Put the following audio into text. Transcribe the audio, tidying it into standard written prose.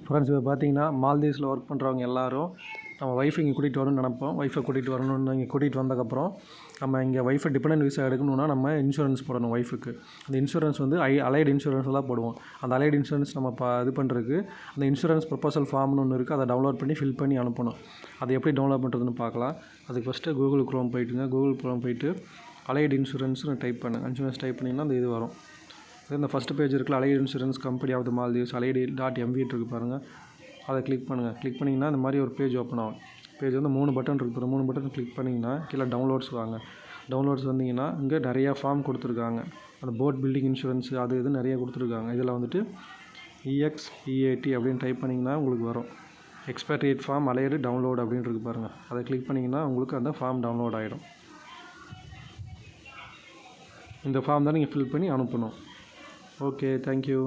Friends இப்போ பார்த்தீங்கன்னா மால்தீவ்ஸில் work பண்ணுறவங்க எல்லோரும் நம்ம ஒய்ஃபை இங்கே கூட்டிகிட்டு வரணும்னு நினப்போம். ஒய்ஃபை கூட்டிகிட்டு வரணும்னு இங்கே கூட்டிகிட்டு வந்ததுக்கப்புறம் நம்ம இங்கே ஒய்ஃபை டிபெண்டன்ட் விசா எடுக்கணும்னா நம்ம இன்சூரன்ஸ் போடணும் ஒய்ஃபுக்கு. அந்த இன்சூரன்ஸ் வந்து அலைடு இன்சூரன்ஸ் எல்லாம் போடுவோம். அந்த அலைடு இன்சூரன்ஸ் நம்ம இது பண்ணுறதுக்கு அந்த இன்சூரன்ஸ் ப்ரொபோசல் ஃபார்ம்னு ஒன்று இருக்குது. அதை டவுன்லோட் பண்ணி ஃபில் பண்ணி அனுப்பணும். அதை எப்படி டவுன்லோட் பண்ணுறதுன்னு பார்க்கலாம். அதுக்கு ஃபஸ்ட்டு கூகுள் க்ரோம் போயிட்டு அலைடு இன்சூரன்ஸ்னு டைப் பண்ணுங்கள். இன்சூரன்ஸ் டைப் பண்ணிங்கன்னா அந்த இது வரும். இந்த ஃபஸ்ட்டு பேஜ் இருக்குல்ல, Allied Insurance Company of the Maldives alayed.mv இருக்குது பாருங்கள். அதை கிளிக் பண்ணுங்கள். கிளிக் பண்ணிங்கன்னா இந்த மாதிரி ஒரு பேஜ் ஓப்பன் ஆகும். பேஜ் வந்து 3 பட்டன் இருக்குது. 3 பட்டன் கிளிக் பண்ணிங்கன்னா கீழே டவுன்லோட்ஸ் வாங்க. டவுன்லோட்ஸ் வந்தீங்கன்னா இங்கே நிறையா ஃபார்ம் கொடுத்துருக்காங்க. அந்த போட் பில்டிங் இன்சூரன்ஸ் அது இது நிறைய கொடுத்துருக்காங்க. இதில் வந்துட்டு EXPAT அப்படின்னு டைப் பண்ணிங்கன்னா உங்களுக்கு வரும். எக்ஸ்பேட்ரியேட் ஃபார்ம் அலைடு டவுன்லோட் அப்படின்னு இருக்குது பாருங்கள். அதை கிளிக் பண்ணிங்கன்னா உங்களுக்கு அந்த ஃபார்ம் டவுன்லோட் ஆகிடும். இந்த ஃபார்ம் தான் நீங்கள் ஃபில் பண்ணி அனுப்பணும். Okay, thank you.